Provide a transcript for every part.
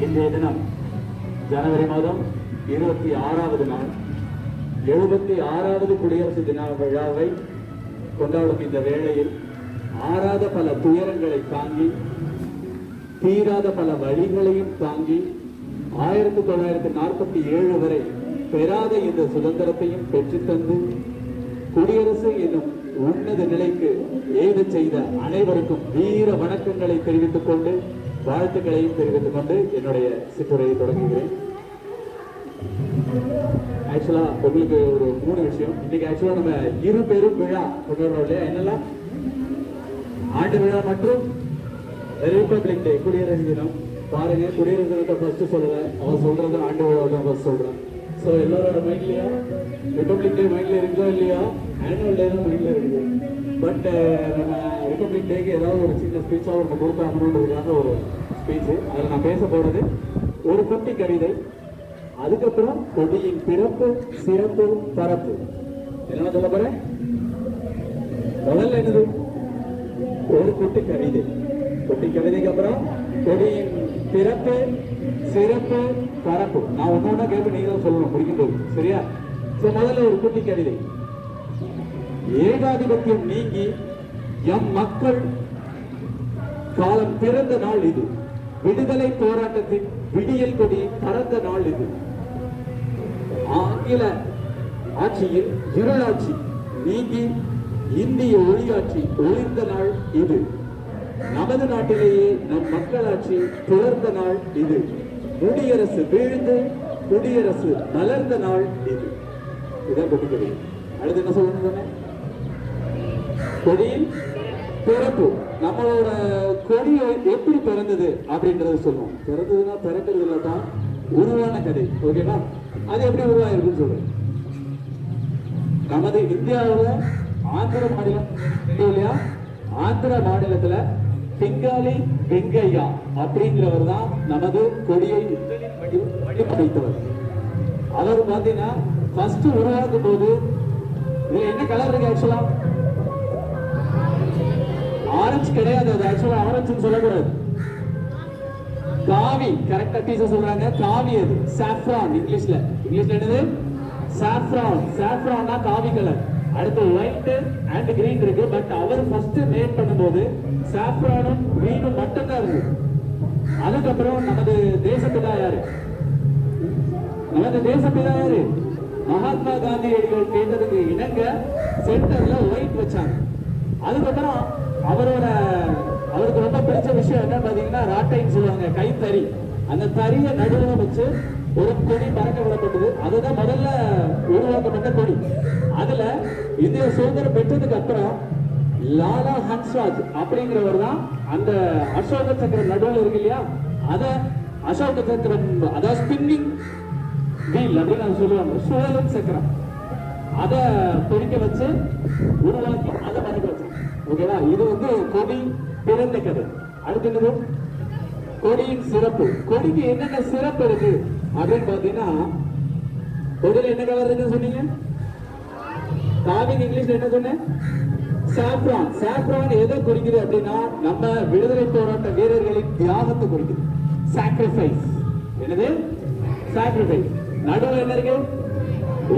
இன்றைய தினம் ஜனவரி மாதம் 26வது நாள் 76வது குடியரசு தின விழாவை கொண்டாடும் இந்த வேளையில் ஆறாத பல துயரங்களை தாங்கி தீராத பல வழிகளையும் தாங்கி 1947 வரை பெறாத இந்த சுதந்திரத்தையும் பெற்றுத்தந்து குடியரசு என்னும் உன்னத நிலைக்கு ஏது செய்த அனைவருக்கும் வீர வணக்கங்களை தெரிவித்துக் கொண்டு வாழ்த்துக்களையும் தெரிவித்துக் கொண்டு என்னுடைய சிற்றுரையை தொடங்குகிறேன். ஆக்சுவலா உங்களுக்கு ஒரு 3 விஷயம். இன்னைக்கு ஆக்சுவலா நம்ம இரு பெரும் விழா கொண்டாடுறோம் இல்லையா? என்னெல்லாம்? ஆண்டு விழா மற்றும் ரிபப்ளிக் டே, குடியரசு தினம். பாருங்க, குடியரசு தினத்தை ஃபர்ஸ்ட் சொல்லல, அவன் சொல்றது ஆண்டு விழா தான் ஃபர்ஸ்ட் சொல்றேன். ஸோ எல்லாரோட மைண்ட்லயா ரிபப்ளிக் டே மைண்ட்ல இருக்கா இல்லையா? ஆனுவல் டே தான் மைண்ட்ல இருக்குது. பட் நம்ம ரிபப்ளிக் டேக்கு ஏதாவது ஒரு சின்ன ஸ்பீச்சாக ஒன்று கொடுத்தாங்கன்றதுக்காக ஒரு ஸ்பீச்சு. அதில் நான் பேச போறது ஒரு குட்டி கவிதை, அதுக்கப்புறம் கொடியின் பிறப்பு சிறப்பு பரப்பு. என்ன சொல்ல போறேன்? முதல்ல என்னது? ஒரு குட்டி கவிதை. குட்டி கவிதைக்கு அப்புறம் கொடியின் பிறப்பு சிறப்பு பரப்பு. நான் ஒன்னொன்னா கேட்ப நீங்க தான் சொல்லணும் முடிக்கும் போது, சரியா? முதல்ல ஒரு குட்டி கவிதை. ஏகாதிபத்தியம் நீங்கி எம் மக்கள் காலம் பிறந்த நாள் இது. விடுதலை போராட்டத்தின் விடியல் கொடி பறந்த நாள் இது. ஆங்கில ஆட்சியில் இருளாட்சி நீங்கி இந்திய ஒளியாட்சி ஒளிர்ந்த நாள் இது. நமது நாட்டிலேயே நம் மக்களாட்சி புலர்ந்த நாள் இது. முடியரசு வீழ்ந்து குடியரசு மலர்ந்த நாள் இது. இதான் கொடி. அடுத்து என்ன சொல்லணும்? கொடியின் பிறப்பு. நம்மளோட கொடி எப்படி பிறந்தது அப்படின்றத சொல்லுவோம். பிறந்ததுன்னா பிறக்கிறதுல தான் உருவான கதை. ஓகேவா? அது எப்படி உருவாயிருக்குன்னு சொல்றேன். நமது இந்தியாவில் ஆந்திர மாநிலம் இல்லையா? ஆந்திர மாநிலத்துல பிங்காலி வெங்கையா அப்படிங்கிறவர் தான் நமது கொடியை வடிவமைத்தவர். அவர் பாத்தீங்கன்னா ஃபர்ஸ்ட் உருவாக்கும் போது இதுல என்ன கலர் இருக்கு? ஆக்சுவலா ஆரஞ்சு கிடையாது. அது ஆக்சுவலா ஆரஞ்சுன்னு சொல்லக்கூடாது. காவி. கரெக்டா டீச்சர் சொல்றாங்க, காவி. அது சாஃப்ரான். இங்கிலீஷ்ல என்னது? சாஃப்ரான். சாஃப்ரான்னா காவி கலர். அடுத்து ஒயிட் அண்ட் கிரீன் இருக்கு. பட் அவர் ஃபர்ஸ்ட் மேட் பண்ணும்போது சாஃப்ரானும் கிரீனும் மட்டும் தான் இருக்கு. அதுக்கப்புறம் நமது தேசப்பிதா யாரு? மகாத்மா காந்தியடிகள் கேட்டதுக்கு இணங்க சென்டர்ல ஒயிட் வச்சாங்க. அதுக்கப்புறம் அவருக்கு ரொம்ப பிடிச்ச விஷயம் என்ன பாத்தீங்கன்னா, ராட்டைன்னு சொல்லுவாங்க, கைத்தறி. அந்த தறியை நடுவில் வச்சு ஒரு கொடி பறக்க விடப்பட்டது. அதுதான் முதல்ல உருவாக்கப்பட்ட கொடி. அதுல இந்திய சுதந்திரம் பெற்றதுக்கு அப்புறம் லாலா ஹன்ஸ்ராஜ் அப்படிங்கிறவர் தான் அந்த அசோக சக்கரம் நடுவில் இருக்கு இல்லையா? அத அசோக சக்கரம், அதாவது ஸ்பின்னிங் வீல் அப்படின்னு சொல்லுவாங்க, சுழலும் சக்கரம். அத பொறிக்க வச்சு உருவாக்கி அதை பறக்க வச்சு. ஓகேவா? இது கொடி பிறந்த கதை. அடுத்து என்னது? கொடியின் சிறப்பு. கொடிக்கு என்னென்ன சிறப்பு இருக்கு அப்படின்னு பாத்தீங்கன்னா, கொடியில என்ன கலர் இருக்குன்னு சொன்னீங்க? காவிக்கு இங்கிலீஷ்ல என்ன சொன்னேன்? சாஃப்ரான். சாஃப்ரான் எதை குறிக்குது அப்படின்னா, நம்ம விடுதலை போராட்ட வீரர்களின் தியாகத்தை குறிக்குது. சாக்ரிஃபைஸ். என்னது? சாக்ரிஃபைஸ். நடுவில் என்ன இருக்கு?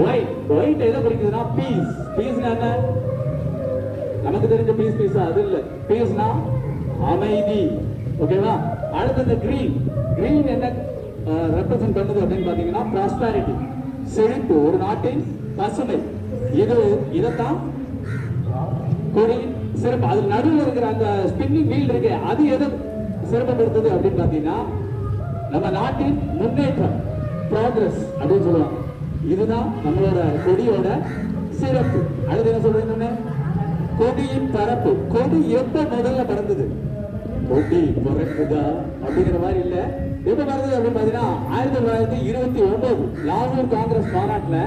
ஒயிட். ஒயிட் எதை குறிக்குதுன்னா பீஸ். பீஸ்னா என்ன? நமக்கு தெரிஞ்ச பீஸா? அது இல்ல. பீஸ்னா அமைதி. ஓகேவா? அடுத்து இந்த கிரீன். கிரீன் என்ன ரெப்ரசென்ட் பண்ணுது அப்படின்னு பாத்தீங்கன்னா, ப்ராஸ்பரிட்டி, செழிப்பு, ஒரு நாட்டின் பசுமை. இதத்தான் கொடியின் சிறப்பு. அது நடுவில் இருக்கிற அந்த ஸ்பின்னிங் வீல் இருக்கு, அது எதை சிறப்புப்படுத்துது அப்படின்னு பாத்தீங்கன்னா, நம்ம நாட்டின் முன்னேற்றம், ப்ராக்ரஸ் அப்படின்னு சொல்லுவாங்க. இதுதான் நம்மளோட கொடியோட சிறப்பு. அடுத்து என்ன சொல்றீங்க? கொடியின் பரப்பு. கொடி எப்ப முதல்ல பறந்தது? கொடி பிறக்குதா அப்படிங்கிற மாதிரி இல்ல. எப்ப பறந்தது அப்படின்னு பாத்தீங்கன்னா, 1929 லாகூர் காங்கிரஸ் மாநாட்டுல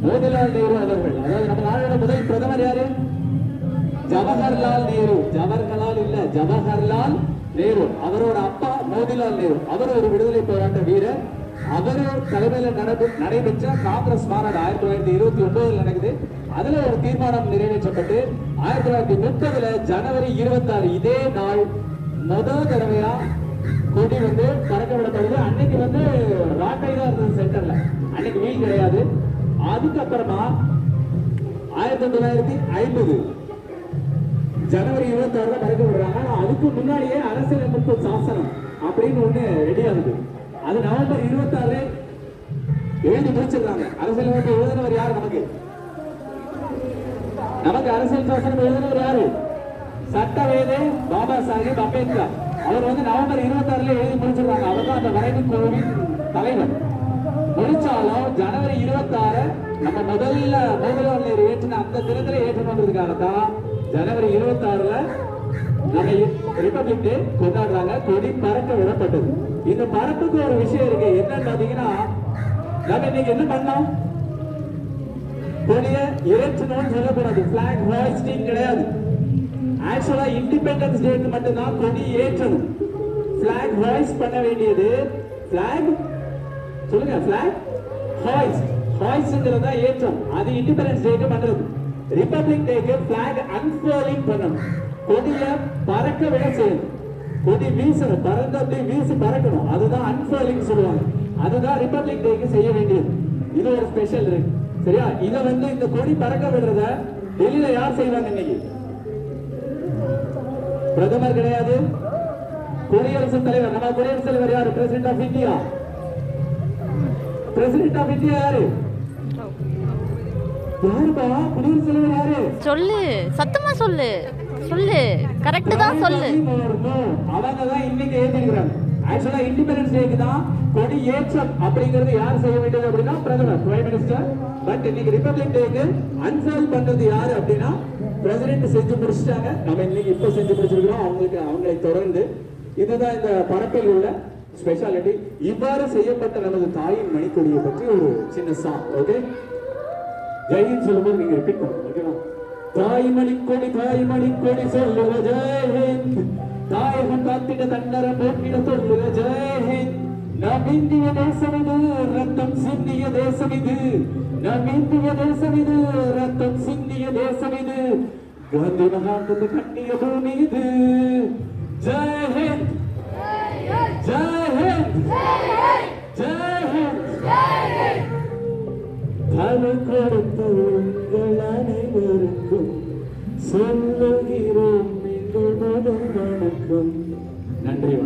மோதிலால் நேரு அவர்கள், அதாவது நம்ம நாடோட முதல் பிரதமர் யாரு? ஜவஹர்லால் நேரு. ஜவஹர்லால் இல்ல, ஜவஹர்லால் நேரு. அவரோட அப்பா மோதிலால் நேரு. அவர் ஒரு விடுதலை போராட்ட வீரர். அவரோட தலைமையில நடைபெற்ற காங்கிரஸ் மாநாடு 1929 நடக்குது. அதுல ஒரு தீர்மானம் நிறைவேற்றப்பட்டு 1930 ஜனவரி 26 இதே நாள் முதல் தடவையா கொடி வந்து பறக்க விடப்படுது. அன்னைக்கு வந்து ராட்டை தான் இருந்தது சென்டர்ல, அன்னைக்கு வீல் கிடையாது. அதுக்கப்புறமா 1950 ஜனவரி 26 பறக்க விடுறாங்க. அதுக்கு முன்னாடியே அரசியலமைப்பு சாசனம் அப்படின்னு ஒண்ணு ரெடி ஆகுது. அது நவம்பர் 26 எழுதி முடிச்சிருக்காங்க. அரசியலமைப்பு எழுதினவர் யாரு? நமக்கு அரசியல் சாசனம் எழுதினவர் யாரு? சட்டவேதை பாபா சாஹிப் அம்பேத்கர். அவர் வந்து நவம்பர் 26 எழுதி முடிச்சிருக்காங்க. அவர் தான் அந்த வரைவு குழுவின் தலைவர். முடிச்சாலும் ஜனவரி 26 நம்ம முதல்ல மோதிலால் நேரு ஏற்றின அந்த தினத்திலே ஏற்றணுன்றதுக்காகத்தான் ஜனவரி 26 நம்ம ரிபப்ளிக் டே கொண்டாடுறாங்க. கொடி பறக்க விடப்பட்டது. இந்த பறப்புக்கு ஒரு விஷயம் இருக்கு. என்னன்னு பாத்தீங்கன்னா, நம்ம இன்னைக்கு என்ன பண்ணோம்? கொடிய ஏற்றணும்னு சொல்லக்கூடாது. பிளாக் ஹாய்ஸ்டிங் கிடையாது. ஆக்சுவலா இண்டிபெண்டன்ஸ் டேக்கு மட்டும்தான் கொடி ஏற்றணும். பிளாக் ஹாய்ஸ்ட் பண்ண வேண்டியது பிளாக் சொல்லுங்க, பிளாக் ஹாய்ஸ்ட். ஹாய்ஸ்ட்ங்கிறதா ஏற்றம். அது இண்டிபெண்டன்ஸ் டேக்கு பண்றது. ரிபப்ளிக் டேக்கு பிளாக் அன்ஃபர்லிங் பண்ணணும். கொடிய பறக்க விட செய்யணும். கொடி வீசணும், பறந்து அப்படி வீசி பறக்கணும். அதுதான் அன்ஃபர்லிங் சொல்லுவாங்க. அதுதான் ரிபப்ளிக் டேக்கு செய்ய வேண்டியது. இது ஒரு ஸ்பெஷல் இருக்கு. சரியா? இத வந்து இந்த கொடி பறக்க விடுறத டெல்லியில யார் செய்வாங்க? இன்னைக்கு பிரதமர் கிடையாது, குடியரசுத் தலைவர். நம்ம குடியரசுத் தலைவர் யாரு? President of India. President of India யாரு? யாருப்பா குடியரசுத் தலைவர் யாரு? சொல்லு, சத்தமா சொல்லு. சொல்லு, கரெக்ட் தான் சொல்லு. அவங்க தான் இன்னைக்கு ஏத்திக்கிறாங்க. ஆக்சுவலா இண்டிபெண்டன்ஸ் டேக்கு தான் கொடி ஏற்றம் அப்படிங்கிறது யார் செய்ய வேண்டியது அப்படின்னா பிரதமர், பிரைம் மினிஸ்டர். பட் இன்னைக்கு ரிபப்ளிக் டேக்கு அன்ஃபோல்ட் பண்றது யாரு அப்படின்னா பிரசிடென்ட் செஞ்சு முடிச்சிட்டாங்க. நம்ம இன்னைக்கு இப்ப செஞ்சு முடிச்சிருக்கிறோம். அவங்களை தொடர்ந்து இதுதான் இந்த பறப்பில் உள்ள ஸ்பெஷாலிட்டி. இவ்வாறு செய்யப்பட்ட நமது தாயின் மணிக்கொடியை பற்றி ஒரு சின்ன சாங். ஓகே, ஜெயின் சொல்லும்போது நீங்க ரிப்பீட் பண்ணுங்க. ஓகேவா? தாய் மணிக்கொடி சொல்லுக ஜெயஹிந்த். தாயகம் காத்திட தன்னர போற்றிட சொல்லுக ஜெயஹிந்த். நம் இந்திய தேசம் இது, ரத்தம் சிந்திய தேசம் இது. நம் இந்திய தேசம் இது, ரத்தம் சிந்திய தேசம் இது. காந்தி மகாத்மா கண்ணிய பூமி இது. ஜெயஹிந்த், ஜெயஹிந்த், ஜெயஹிந்த். தலை கொடுத்த உங்கள் அனைவருக்கும் சொல்லுகிறோம் எங்கள் முதல் வணக்கம். நன்றி.